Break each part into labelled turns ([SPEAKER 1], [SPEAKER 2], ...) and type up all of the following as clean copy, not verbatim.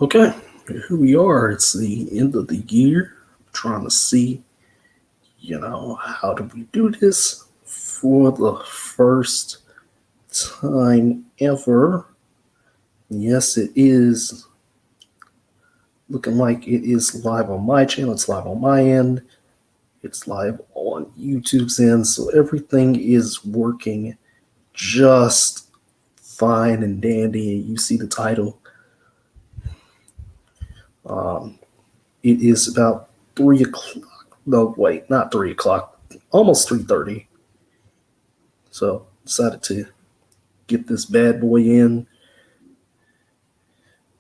[SPEAKER 1] Okay, here we are. It's the end of the year. Trying to see, how do we do this for the first time ever? Yes, it is looking like it is live on my channel. It's live on my end. It's live on YouTube's end. So everything is working just fine and dandy. You see the title. It is about 3 o'clock. No, wait, not 3 o'clock. Almost 3:30. So decided to get this bad boy in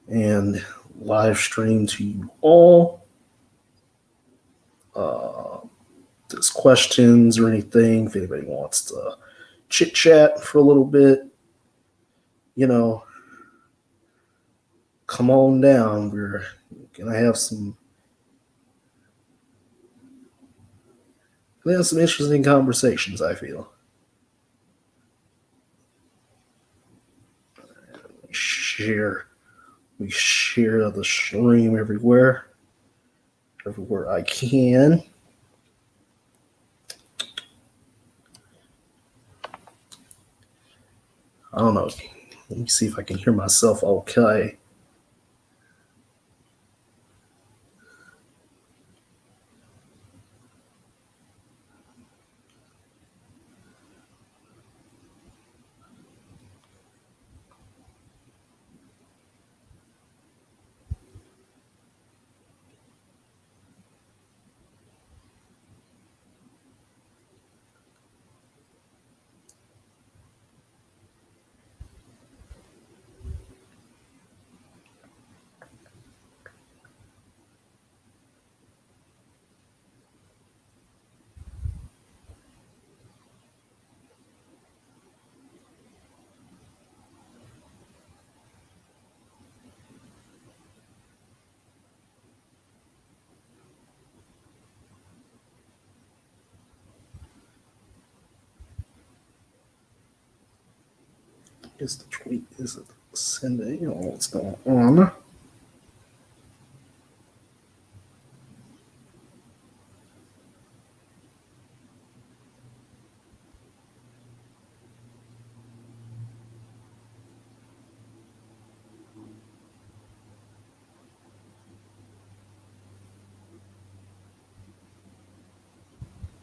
[SPEAKER 1] and live stream to you all. If there's questions or anything, if anybody wants to chit chat for a little bit, come on down. We're gonna have some interesting conversations, I feel. We share the stream everywhere I can. I don't know. Let me see if I can hear myself okay. Is the tweet is it sending or what's going on?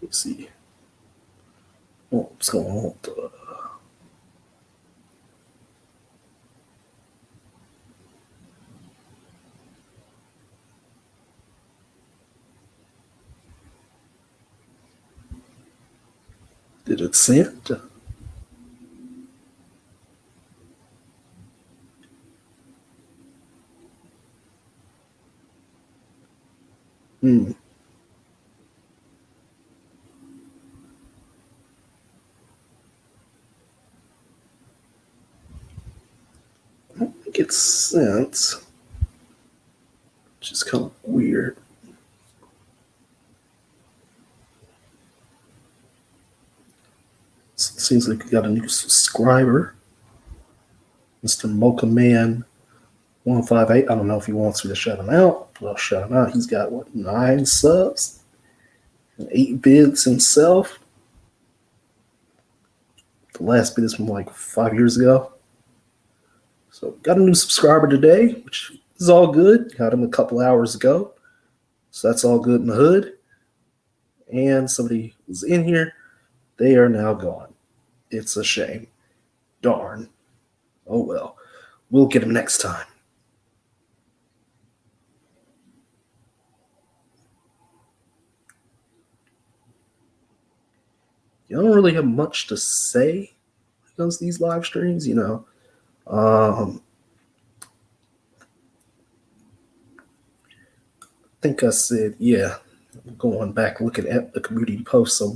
[SPEAKER 1] Let's see. What's going on with the did it send? Hmm. I don't think it's sent. Which is kind of weird. Seems like we got a new subscriber. Mr. Mocha Man 158. I don't know if he wants me to shout him out, but I'll shout him out. He's got 9 subs and 8 bids himself. The last bid is from like 5 years ago. So got a new subscriber today, which is all good. Got him a couple hours ago. So that's all good in the hood. And somebody was in here. They are now gone. It's a shame. Darn. Oh well. We'll get him next time. You don't really have much to say when it comes to these live streams, I think I said, going back looking at the community posts. So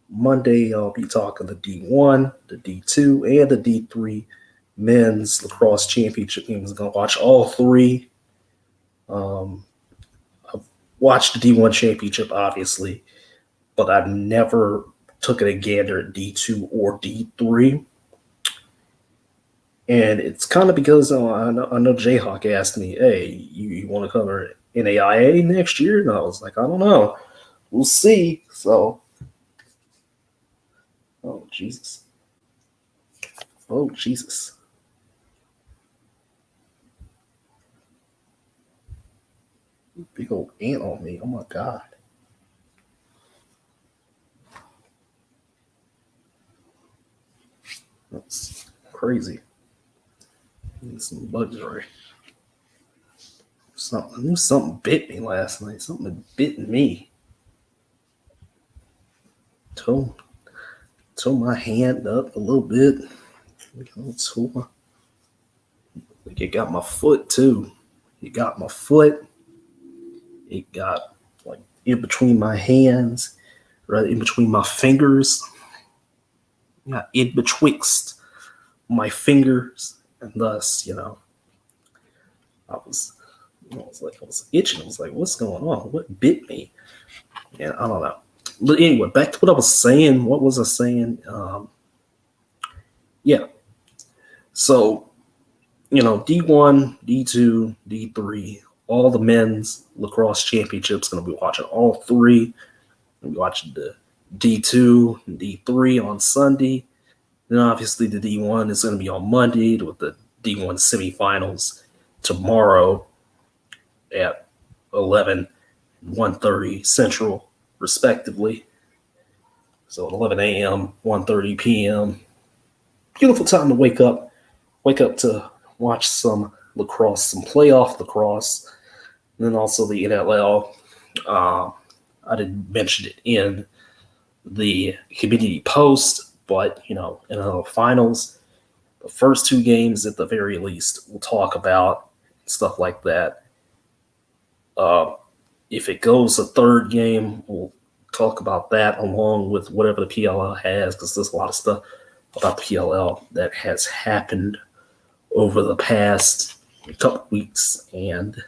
[SPEAKER 1] Monday, I'll be talking the D1, the D2, and the D3 men's lacrosse championship games. I'm going to watch all 3. I've watched the D1 championship, obviously, but I've never took it a gander at D2 or D3. And it's kind of because I know Jayhawk asked me, "Hey, you want to cover NAIA next year?" And I was like, "I don't know, we'll see." So, oh Jesus, oh Jesus, big old ant on me! Oh my God, that's crazy. Need some bugs right. Something, I knew something bit me last night. Something had bitten me. Toe, toe my hand up a little bit. Toe, like it got my foot too. It got my foot. It got like in between my hands, right in between my fingers. Yeah, in betwixt my fingers, and thus, I was, I was itching. I was like, "What's going on? What bit me?" And I don't know. But anyway, back to what I was saying. What was I saying? Yeah. So D1, D2, D3, all the men's lacrosse championships. Going to be watching all three. Going to be watching the D2 and D3 on Sunday. Then obviously the D1 is going to be on Monday with the D1 semifinals tomorrow at 11 and 1:30 Central, respectively. So at 11 a.m., 1:30 p.m. Beautiful time to wake up. Wake up to watch some lacrosse, some playoff lacrosse, and then also the NLL. I didn't mention it in the community post, but NLL finals, the first two games at the very least, we'll talk about stuff like that. If it goes a third game, we'll talk about that along with whatever the PLL has, because there's a lot of stuff about the PLL that has happened over the past couple weeks, and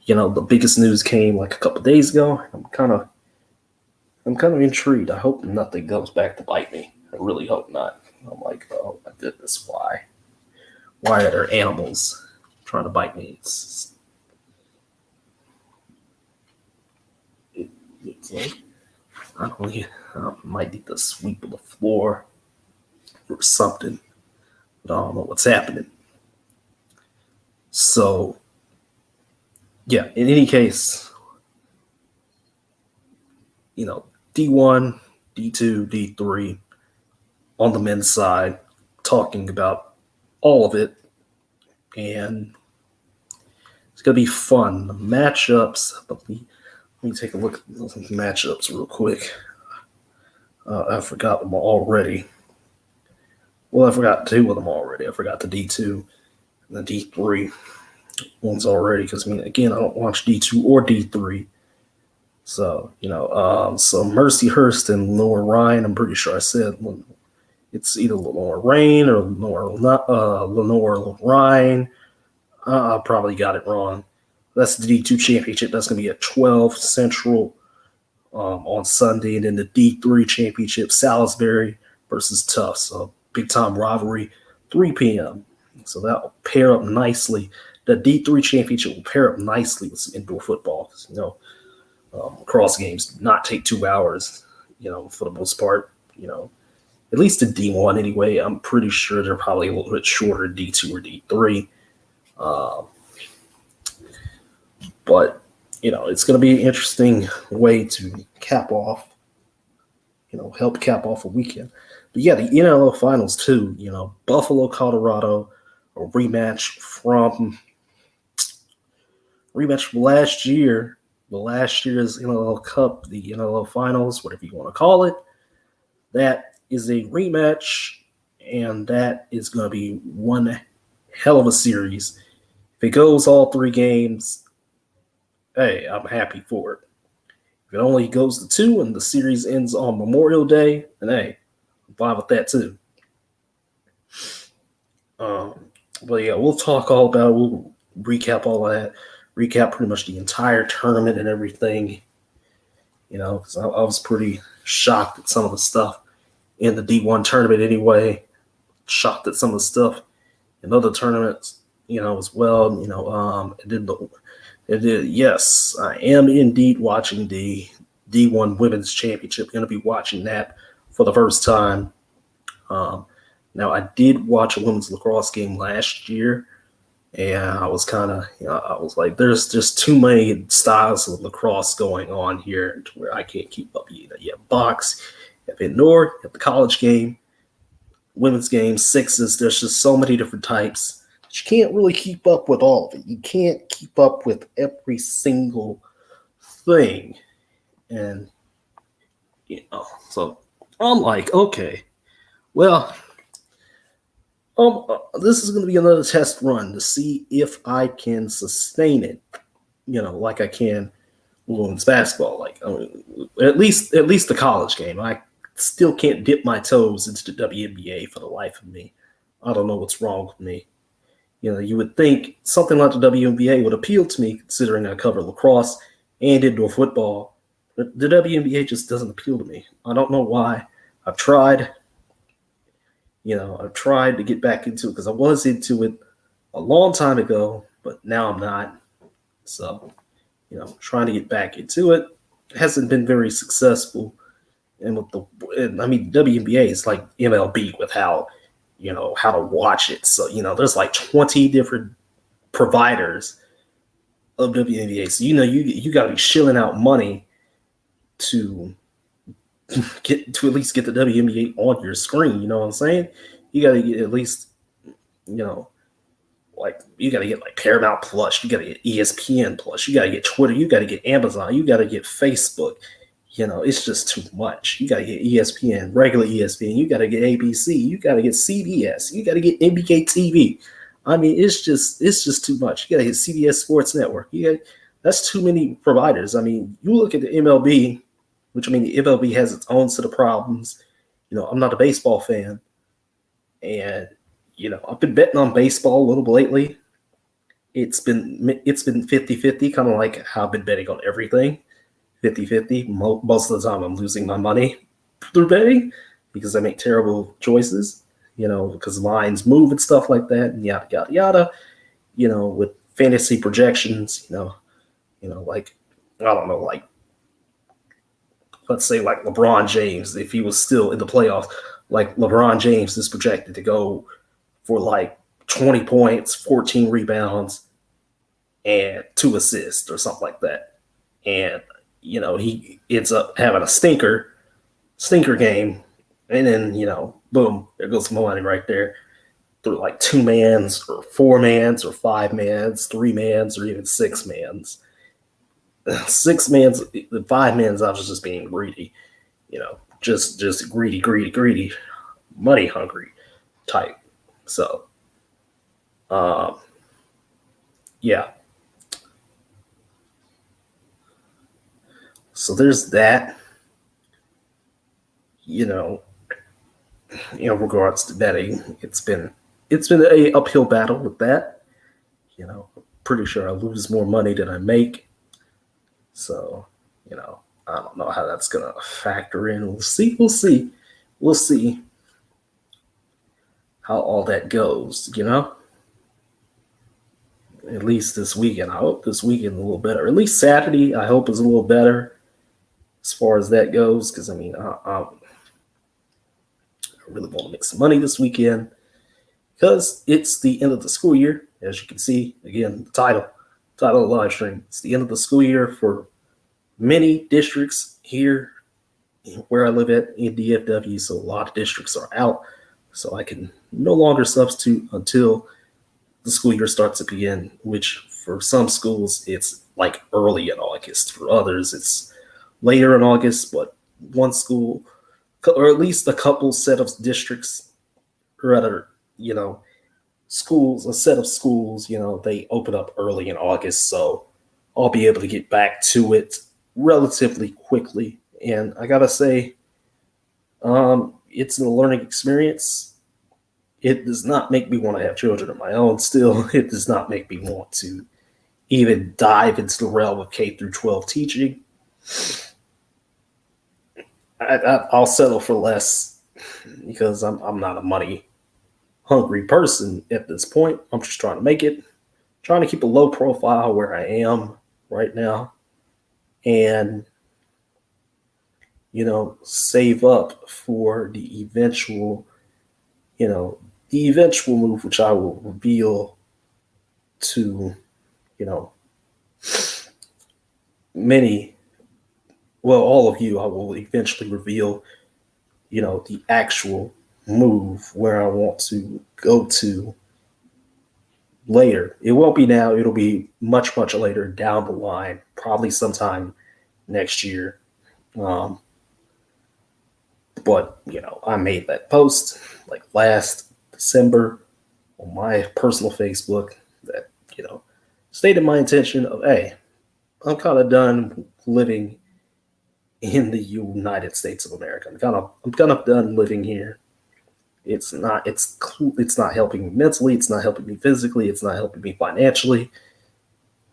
[SPEAKER 1] the biggest news came like a couple days ago. I'm kind of intrigued. I hope nothing goes back to bite me. I really hope not. I'm like, oh my goodness, why? Why are there animals trying to bite me? It's like I might need to sweep the floor or something, but I don't know what's happening. So, yeah, in any case, D1, D2, D3 on the men's side, talking about all of it, and it's going to be fun. The matchups, let me take a look at the matchups real quick. I forgot them already. Well, I forgot two of them already. I forgot the D2 and the D3 ones already, because again, I don't watch D2 or D3. So so Mercyhurst and Lenore Ryan. I'm pretty sure I said it's either Lenore Rain or Lenore Ryan. I probably got it wrong. That's the D2 championship. That's going to be at 12 Central on Sunday, and then the D3 championship, Salisbury versus Tufts. So big time rivalry, 3 p.m. So that will pair up nicely. The D3 championship will pair up nicely with some indoor football. Lacrosse games do not take 2 hours, for the most part, at least in D1 anyway. I'm pretty sure they're probably a little bit shorter D2 or D3. But, it's going to be an interesting way to cap off, help cap off a weekend. But yeah, the NLL finals too, Buffalo, Colorado, a rematch from last year, the last year's NLL Cup, the NLL finals, whatever you want to call it. That is a rematch, and that is going to be one hell of a series. If it goes all 3 games, hey, I'm happy for it. If it only goes to 2 and the series ends on Memorial Day, then hey, I'm fine with that too. But yeah, we'll talk all about it. We'll recap all of that. Recap pretty much the entire tournament and everything. Because I was pretty shocked at some of the stuff in the D1 tournament anyway. Shocked at some of the stuff in other tournaments, as well. Yes, I am indeed watching the D1 Women's Championship. Going to be watching that for the first time. Now, I did watch a women's lacrosse game last year, and I was kind of, I was like, there's just too many styles of lacrosse going on here to where I can't keep up. You have box, you have indoor, you have the college game, women's game, sixes. There's just so many different types. You can't really keep up with all of it. You can't keep up with every single thing. And, so I'm like, okay, well, this is going to be another test run to see if I can sustain it, like I can women's basketball. Like, at least the college game. I still can't dip my toes into the WNBA for the life of me. I don't know what's wrong with me. You would think something like the WNBA would appeal to me, considering I cover lacrosse and indoor football. But the WNBA just doesn't appeal to me. I don't know why. I've tried. I've tried to get back into it because I was into it a long time ago, but now I'm not. So, trying to get back into it hasn't been very successful. And WNBA is like MLB with how to watch it. So, there's like 20 different providers of WNBA. So, you got to be shilling out money to at least get the WNBA on your screen. You know what I'm saying? You got to get at least, like you got to get like Paramount Plus, you got to get ESPN Plus, you got to get Twitter, you got to get Amazon, you got to get Facebook. It's just too much. You got to get ESPN, regular ESPN, you got to get ABC, you got to get CBS, you got to get NBA TV. I mean, it's just too much. You got to get CBS Sports Network. That's too many providers. I mean, you look at the MLB, which the MLB has its own set of problems. I'm not a baseball fan, and I've been betting on baseball a little bit lately. It's been 50-50, kind of like how I've been betting on everything. 50-50. Most of the time I'm losing my money through betting because I make terrible choices, because lines move and stuff like that, and yada, yada, yada, with fantasy projections, like, I don't know, like, let's say like LeBron James, if he was still in the playoffs, like LeBron James is projected to go for like 20 points, 14 rebounds, and 2 assists or something like that. And, he ends up having a stinker game. And then, boom, there goes some money right there through like 2 mans or 4 mans or 5 mans, 3 mans, or even 6 mans. 6 mans, 5 mans, I was just being greedy, just greedy, money hungry type. So, yeah. So there's that, in regards to betting. It's been a uphill battle with that. Pretty sure I lose more money than I make. So, I don't know how that's going to factor in. We'll see how all that goes, At least this weekend. I hope this weekend a little better. At least Saturday, I hope, is a little better as far as that goes. Because, I really want to make some money this weekend because it's the end of the school year. As you can see, again, the title of the live stream. It's the end of the school year for many districts here where I live at in DFW. So a lot of districts are out. So I can no longer substitute until the school year starts up again, which for some schools, it's like early in August. For others, it's later in August, but one school, or at least a couple set of districts, or rather, schools, a set of schools, they open up early in August. So I'll be able to get back to it relatively quickly. And I gotta say, it's a learning experience. It does not make me want to have children of my own still. It does not make me want to even dive into the realm of K through 12 teaching. I'll settle for less because I'm not a money hungry person at this point. I'm just trying to make it, trying to keep a low profile where I am right now, and save up for the eventual move, which I will reveal to you know many, well, all of you. I will eventually reveal the actual move where I want to go to later. It won't be now. It'll be much, much later down the line, probably sometime next year. Um, but, I made that post like last December on my personal Facebook that, stated my intention of, hey, I'm kind of done living in the United States of America. I'm kind of done living here. It's not helping me mentally. It's not helping me physically. It's not helping me financially.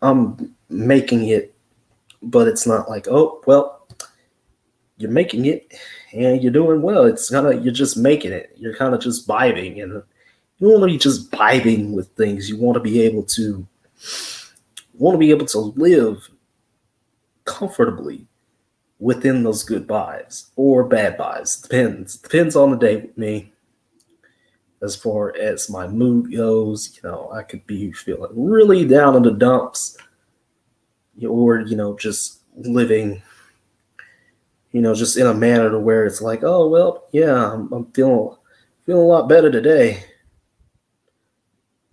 [SPEAKER 1] I'm making it, but it's not like, oh, well, you're making it and you're doing well. It's kind of, you're just making it. You're kind of just vibing, and you want to be just vibing with things. You want to be able to live comfortably within those good vibes or bad vibes. Depends on the day with me. As far as my mood goes, I could be feeling really down in the dumps, or just living, just in a manner to where it's like, oh well, yeah, I'm feeling a lot better today.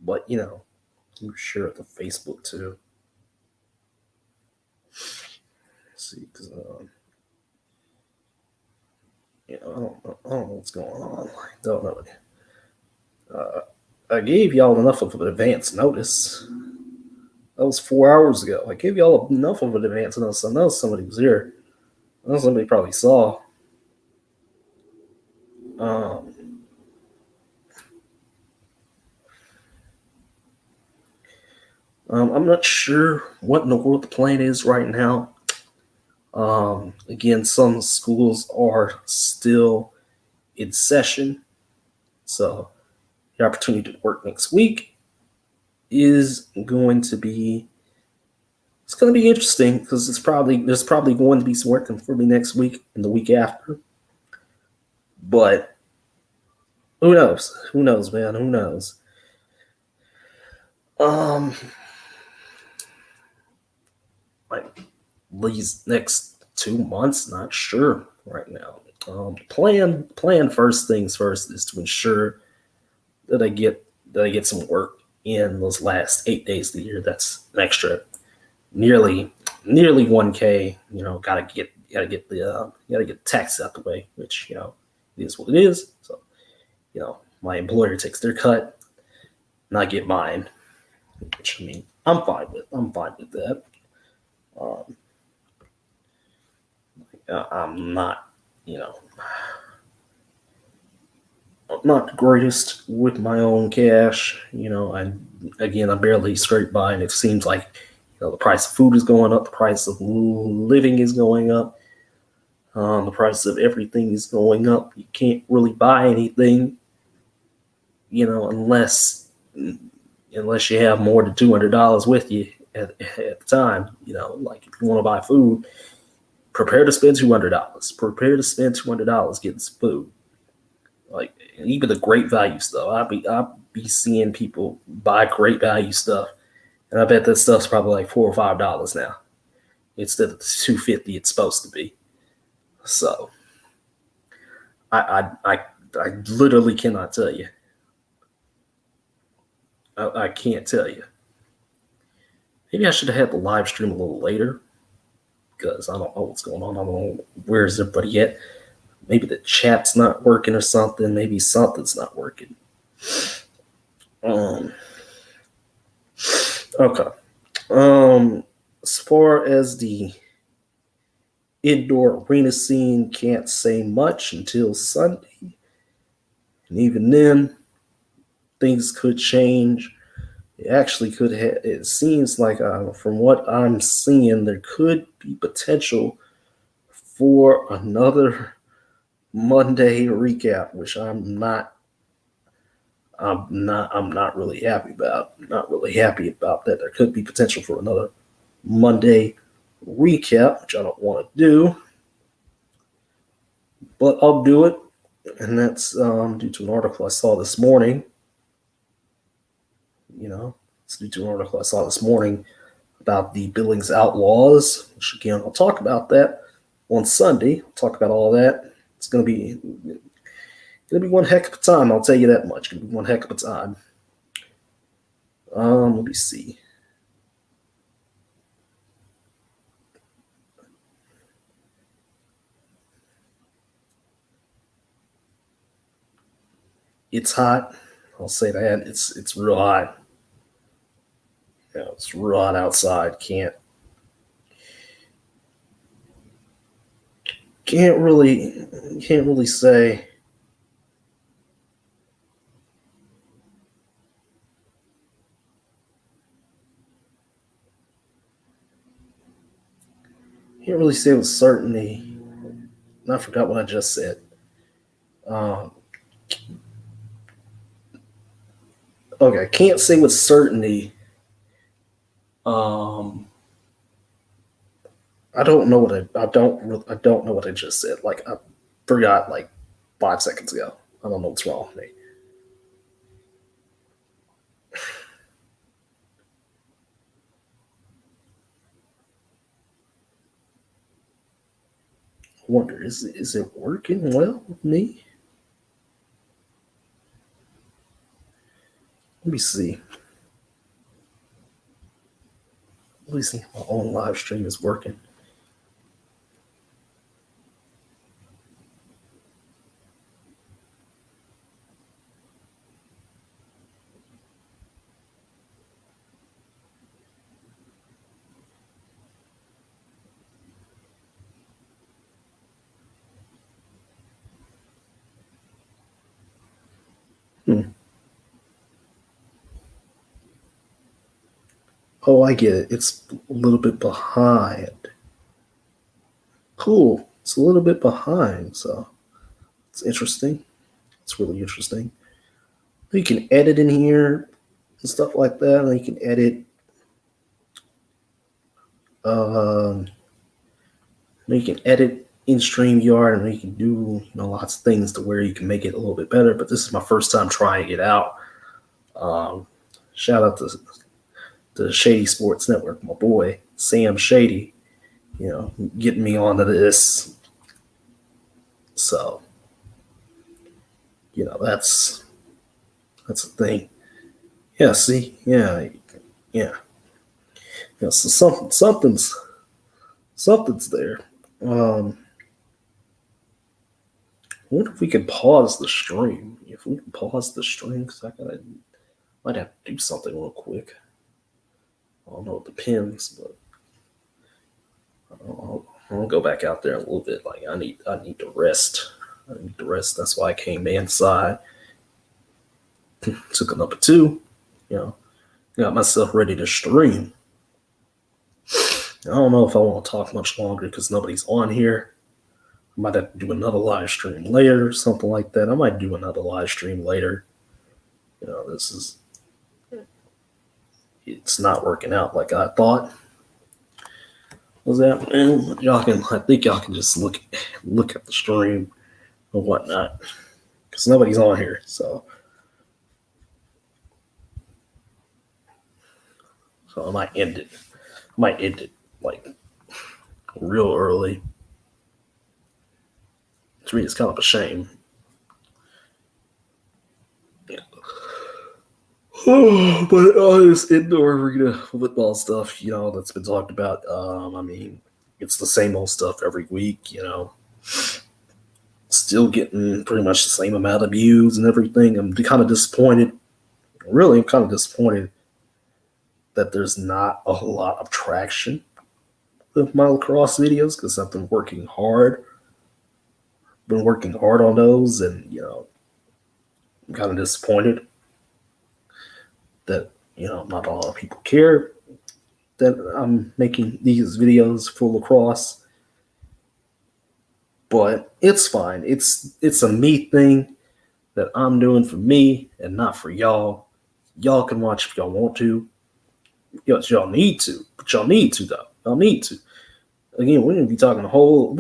[SPEAKER 1] But I'm sure the Facebook too. Let's see, because I don't know what's going on. I don't know. I gave y'all enough of an advance notice. That was 4 hours ago. I gave y'all enough of an advance notice. I know somebody was here. I know somebody probably saw. I'm not sure what in the world the plan is right now. Again, some schools are still in session, so the opportunity to work next week is going to be interesting, because there's probably going to be some work for me next week and the week after. But who knows? Who knows, man? Who knows? Like these next 2 months, not sure right now. Plan first things first is to ensure that I get some work in those last 8 days of the year. That's an extra nearly 1K. Gotta get the taxes out the way, which is what it is. So my employer takes their cut and I get mine, which I mean I'm fine with that. I'm not I'm not the greatest with my own cash. I barely scrape by, and it seems like the price of food is going up, the price of living is going up, the price of everything is going up. You can't really buy anything, unless you have more than $200 with you at the time. Like if you want to buy food, prepare to spend $200. Prepare to spend $200 getting some food. Like even the great value stuff, I'll be seeing people buy great value stuff, and I bet that stuff's probably like $4 or $5 now, instead of the $2.50 it's supposed to be. So I literally cannot tell you. I can't tell you. Maybe I should have had the live stream a little later, because I don't know what's going on. I don't know where's everybody at. Maybe the chat's not working or something. Maybe something's not working. Okay. As far as the indoor arena scene, can't say much until Sunday. And even then, things could change. It actually could have, it seems like from what I'm seeing, there could be potential for another Monday recap, which I'm I'm not really happy about. Not really happy about that. There could be potential for another Monday recap, which I don't want to do, but I'll do it, and that's due to an article I saw this morning. It's due to an article I saw this morning about the Billings Outlaws, which again I'll talk about that on Sunday. I'll talk about all that. It's gonna be one heck of a time. I'll tell you that much. Gonna be one heck of a time. Let me see. It's hot. I'll say that. It's real hot. It's real hot outside. Can't really say. Can't really say with certainty. I forgot what I just said. Okay, can't say with certainty. I don't know what I don't know what I just said. Like I forgot like 5 seconds ago. I don't know what's wrong with me. I wonder, is it working well with me? Let me see. Let me see if my own live stream is working. Oh, I get it. It's a little bit behind. Cool. It's a little bit behind, so it's interesting. It's really interesting. You can edit in here and stuff like that. And you can edit. You can edit in StreamYard, and you can do lots of things to where you can make it a little bit better. But this is my first time trying it out. Shout out to the Shady Sports Network, my boy Sam Shady, getting me onto this. So, that's the thing. Yeah, see, yeah. So something's there. I wonder if we can pause the stream. If we can pause the stream, because might have to do something real quick. I don't know, it depends, but I'll go back out there a little bit. Like I need to rest. I need to rest. That's why I came inside. Took a number 2. Got myself ready to stream. I don't know if I want to talk much longer because nobody's on here. I might have to do another live stream later or something like that. I might do another live stream later. It's not working out like I thought. Was that? I think y'all can just look at the stream and whatnot because nobody's on here. So I might end it. Like real early. To me, it's kind of a shame. Yeah. But this indoor arena football stuff, that's been talked about. I mean, it's the same old stuff every week. Still getting pretty much the same amount of views and everything. I'm kind of disappointed. Really, I'm kind of disappointed that there's not a lot of traction with my lacrosse videos because I've been working hard. On those, and I'm kind of disappointed that not a lot of people care that I'm making these videos for lacrosse. But it's fine. It's a me thing. that I'm doing for me and not for y'all. Y'all can watch if y'all want to. Yes, y'all need to, but y'all need to though. Y'all need to. Again, we're gonna be talking a whole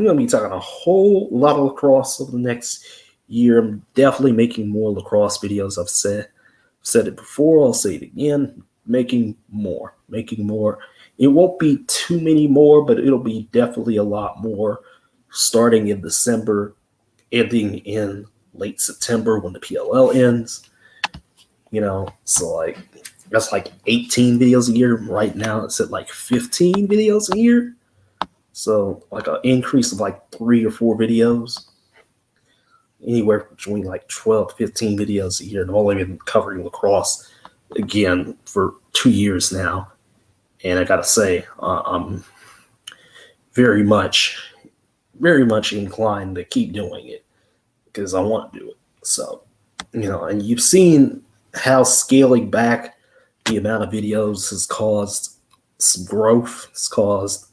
[SPEAKER 1] lot of lacrosse over the next year. I'm definitely making more lacrosse videos. I've said it before. I'll say it again. Making more. It won't be too many more, but it'll be definitely a lot more. Starting in December, ending in late September when the PLL ends. So like that's like 18 videos a year. Right now it's at like 15 videos a year. So like an increase of like 3 or 4 videos. Anywhere between like 12 to 15 videos a year. And I've only been covering lacrosse again for 2 years now. And I gotta say, I'm very much inclined to keep doing it because I want to do it. So, and you've seen how scaling back the amount of videos has caused some growth. It's caused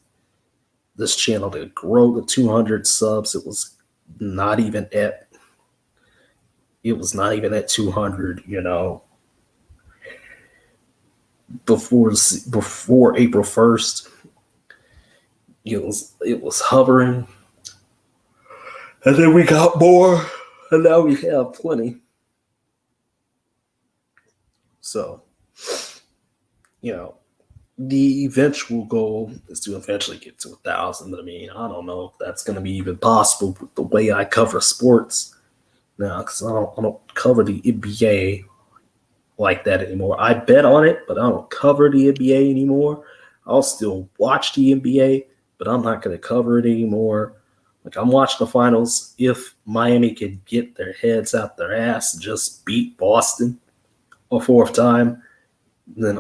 [SPEAKER 1] this channel to grow to 200 subs. It was not even at 200, before April 1st. It was hovering. And then we got more, and now we have plenty. So, the eventual goal is to eventually get to 1,000. But I mean, I don't know if that's going to be even possible with the way I cover sports now, because I don't cover the NBA like that anymore. I bet on it, but I don't cover the NBA anymore. I'll still watch the NBA, but I'm not going to cover it anymore. Like, I'm watching the finals. If Miami can get their heads out their ass and just beat Boston a 4th time, then,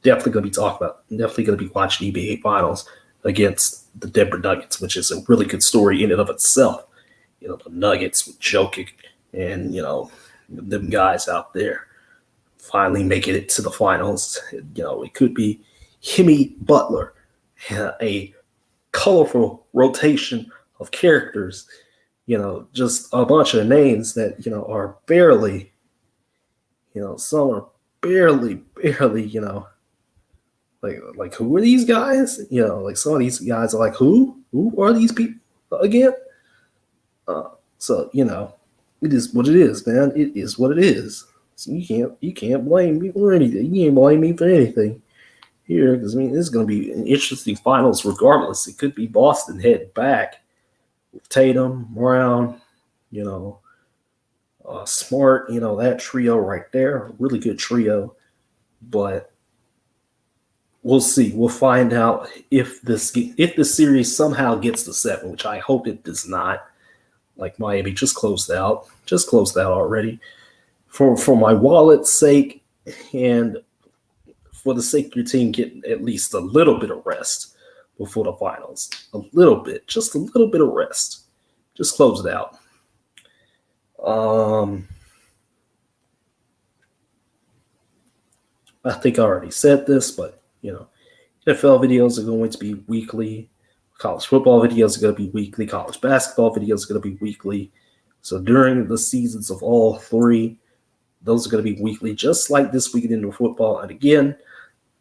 [SPEAKER 1] definitely going to be watching NBA finals against the Denver Nuggets, which is a really good story in and of itself. The Nuggets with Jokic and, them guys out there finally making it to the finals. It could be Jimmy Butler, a colorful rotation of characters, just a bunch of names that, are barely, some are barely, like who are these guys? Like some of these guys are like, who are these people again? So, it is what it is, man. It is what it is. So you can't blame me for anything. You can't blame me for anything here, because this is going to be an interesting finals regardless. It could be Boston head back with Tatum, Brown, Smart, that trio right there, a really good trio. But we'll see. We'll find out if the series somehow gets to 7, which I hope it does not. Like Miami just closed out already. For my wallet's sake, and for the sake of your team getting at least a little bit of rest before the finals. Just a little bit of rest. Just close it out. I think I already said this, but, NFL videos are going to be weekly. College football videos are going to be weekly. College basketball videos are going to be weekly. So during the seasons of all 3, those are going to be weekly, just like this weekend in football. And again,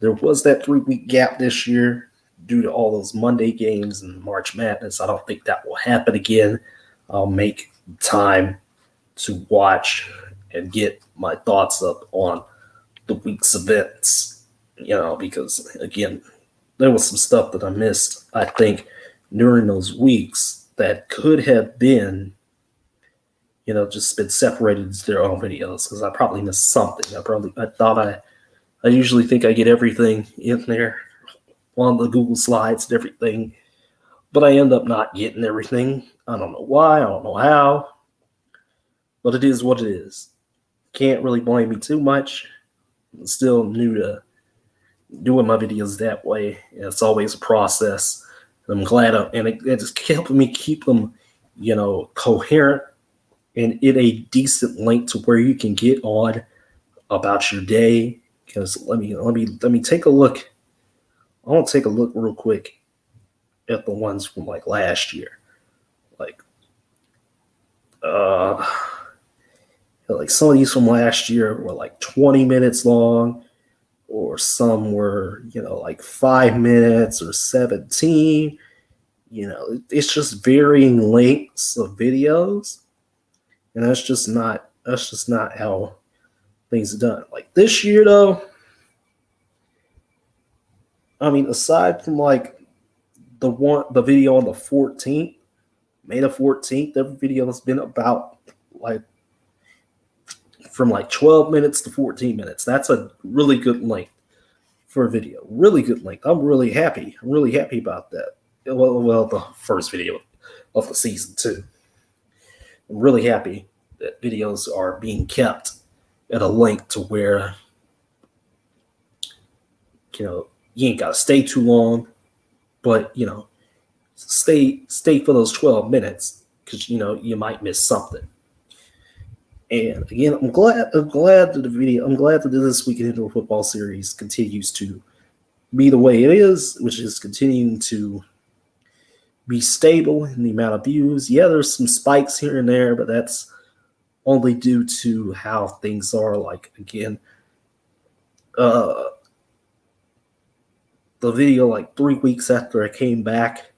[SPEAKER 1] there was that 3-week gap this year due to all those Monday games and March Madness. I don't think that will happen again. I'll make time to watch and get my thoughts up on the week's events, because, again, there was some stuff that I missed, I think, during those weeks that could have been, just been separated into their own videos, because I probably missed something. I usually think I get everything in there on the Google Slides and everything, but I end up not getting everything. I don't know why. I don't know how, but it is what it is. Can't really blame me too much. I'm still new to doing my videos that way. It's always a process. I'm glad, it's helping me keep them, coherent and in a decent length to where you can get on about your day. Because let me take a look. I want to take a look real quick at the ones from like last year. Like, like some of these from last year were like 20 minutes long, or some were, like 5 minutes or 17. It's just varying lengths of videos, and that's just not how things are done. Like this year, though, I mean, aside from like the video on the 14th, May the 14th, every video has been about like from like 12 minutes to 14 minutes. That's a really good length for a video. Really good length. I'm really happy. I'm really happy about that. Well, the first video of the season too. I'm really happy that videos are being kept at a length to where you ain't gotta stay too long, but stay for those 12 minutes because you might miss something. And again, I'm glad that this weekend indoor football series continues to be the way it is, which is continuing to be stable in the amount of views. Yeah, there's some spikes here and there, but that's only due to how things are. Like again, the video like 3 weeks after I came back,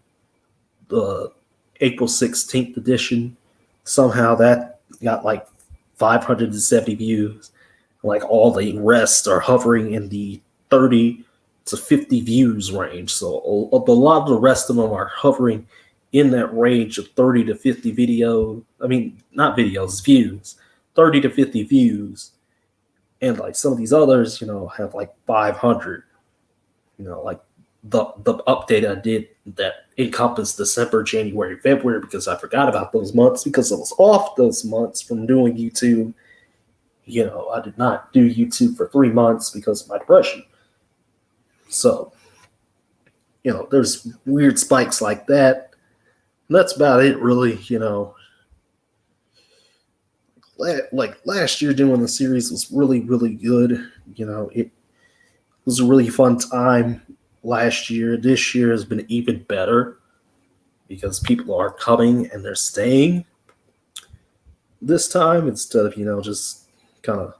[SPEAKER 1] the April 16th edition, somehow that got like 570 views. Like all the rest are hovering in the 30 to 50 views range. So a lot of the rest of them are hovering in that range of 30 to 50 video. I mean, not videos, views. 30 to 50 views. And like some of these others, have like 500. Like the update I did that encompassed December, January, February, because I forgot about those months because I was off those months from doing YouTube. I did not do YouTube for 3 months because of my depression. So, there's weird spikes like that. And that's about it, really. Like last year doing the series was really, really good. It was a really fun time last year. This year has been even better because people are coming and they're staying this time instead of, just kind of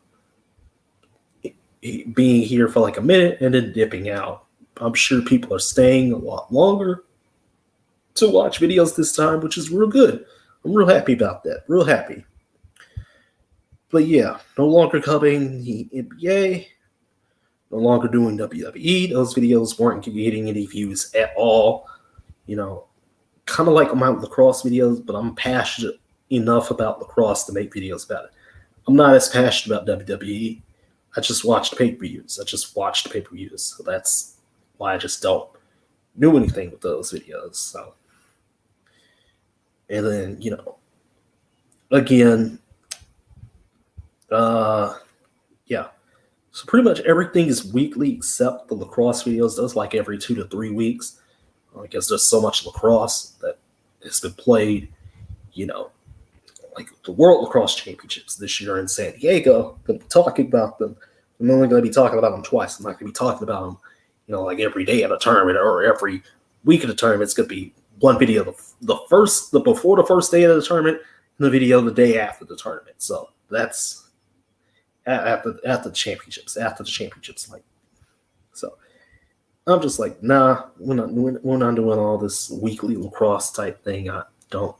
[SPEAKER 1] being here for like a minute and then dipping out. I'm sure people are staying a lot longer to watch videos this time, which is real good. I'm real happy about that. Real happy. But yeah, no longer covering the NBA, no longer doing WWE. Those videos weren't getting any views at all. Kind of like my lacrosse videos, but I'm passionate enough about lacrosse to make videos about it. I'm not as passionate about WWE. I just watched pay-per-views. So that's why I just don't do anything with those videos. So, and then, again, yeah. So pretty much everything is weekly except the lacrosse videos. That's like every 2 to 3 weeks. I guess there's so much lacrosse that has been played, like the World Lacrosse Championships this year in San Diego. I'm talking about them. I'm only going to be talking about them twice. I'm not going to be talking about them, like every day at a tournament or every week at a tournament. It's going to be one video before the first day of the tournament and the video the day after the tournament. So that's after the championships. Like, so I'm just like, nah, we're not doing all this weekly lacrosse type thing. I don't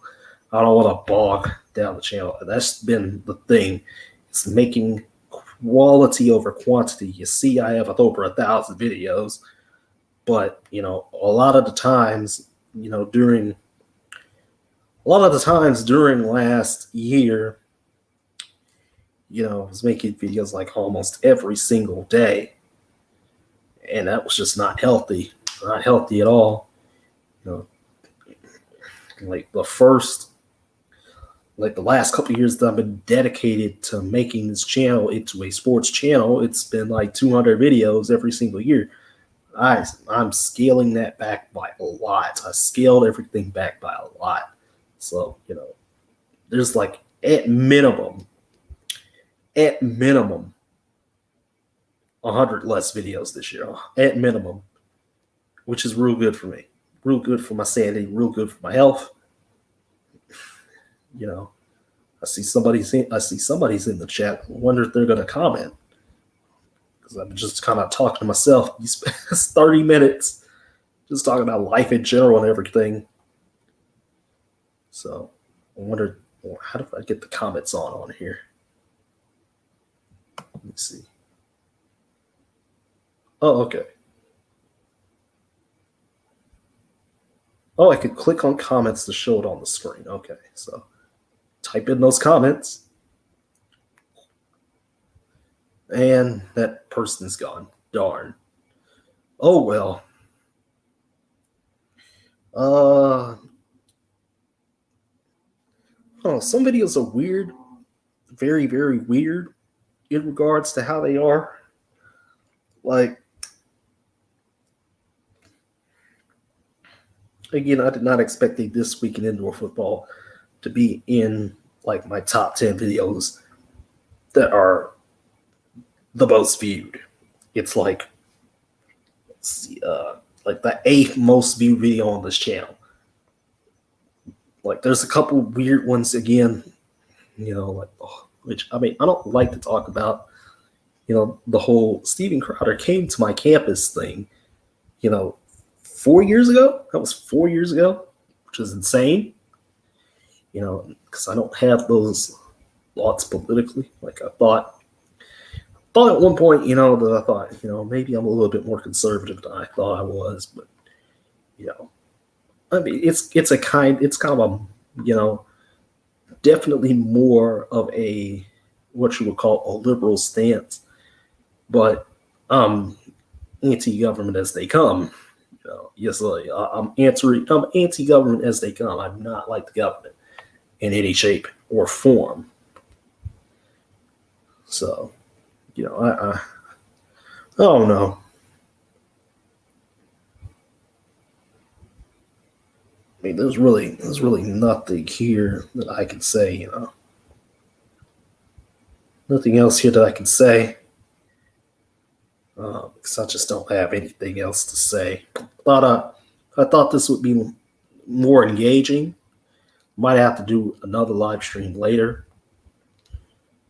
[SPEAKER 1] want to bog down the channel. That's been the thing. It's making quality over quantity. You see, I have over 1,000 videos, but a lot of the times during last year, I was making videos like almost every single day, and that was just not healthy at all. Like the last couple of years that I've been dedicated to making this channel into a sports channel, it's been like 200 videos every single year. I'm scaling that back by a lot. I scaled everything back by a lot. So, there's like at minimum, 100 less videos this year, at minimum, which is real good for me. Real good for my sanity, real good for my health. I see somebody's in the chat. I wonder if they're going to comment, because I'm just kind of talking to myself these past 30 minutes, just talking about life in general and everything. So I wonder, how do I get the comments on here? Let me see. Oh, okay. Oh, I could click on comments to show it on the screen. Okay, so type in those comments. And that person's gone. Darn. Oh, well. Some videos are weird. Very, very weird in regards to how they are. Like, again, I did not expect This Week in Indoor Football to be in, like, my top 10 videos that are the most viewed. It's like, like the 8th most viewed video on this channel. Like, there's a couple weird ones again, which, I mean, I don't like to talk about, the whole Steven Crowder came to my campus thing, 4 years ago. That was 4 years ago, which is insane, because I don't have those thoughts politically. Like, I thought at one point, that I thought, maybe I'm a little bit more conservative than I thought I was, but, I mean, it's kind of a, definitely more of a, what you would call a liberal stance, but anti-government as they come. Yes, I'm anti-government as they come. I'm not like the government in any shape or form. So, I don't know. I mean, there's really nothing here that I can say, Nothing else here that I can say. Because I just don't have anything else to say. I thought this would be more engaging. Might have to do another live stream later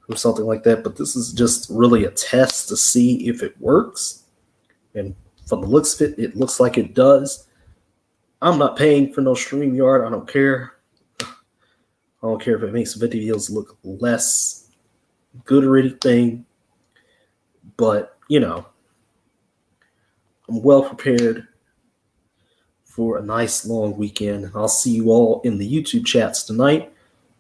[SPEAKER 1] or something like that. But this is just really a test to see if it works. And from the looks of it, it looks like it does. I'm not paying for no StreamYard. I don't care. I don't care if it makes videos look less good or anything. But, I'm well prepared for a nice long weekend. I'll see you all in the YouTube chats tonight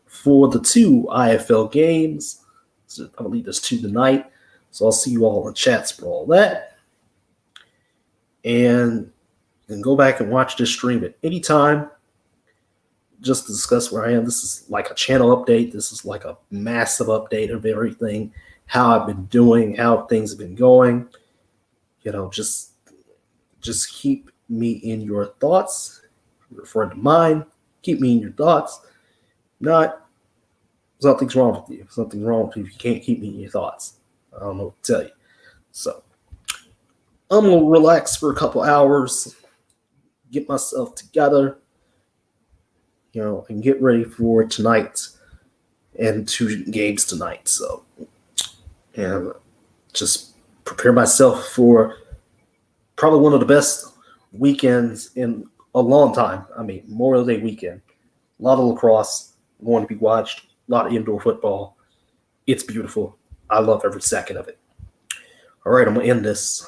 [SPEAKER 1] for the 2 IFL games. So I believe there's 2 tonight. So I'll see you all in the chats for all that. And you can go back and watch this stream at any time just to discuss where I am. This is like a channel update. This is like a massive update of everything, how I've been doing, how things have been going. Just keep me in your thoughts. You're a friend of mine. Keep me in your thoughts. Not, something's wrong with you. Something's wrong with you if you can't keep me in your thoughts. I don't know what to tell you. So I'm going to relax for a couple hours, get myself together, and get ready for tonight and 2 games tonight. So, and just prepare myself for probably one of the best weekends in a long time. I mean, Memorial Day weekend. A lot of lacrosse going to be watched. A lot of indoor football. It's beautiful. I love every second of it. All right, I'm going to end this.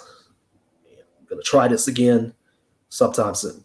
[SPEAKER 1] I'm going to try this again sometime soon.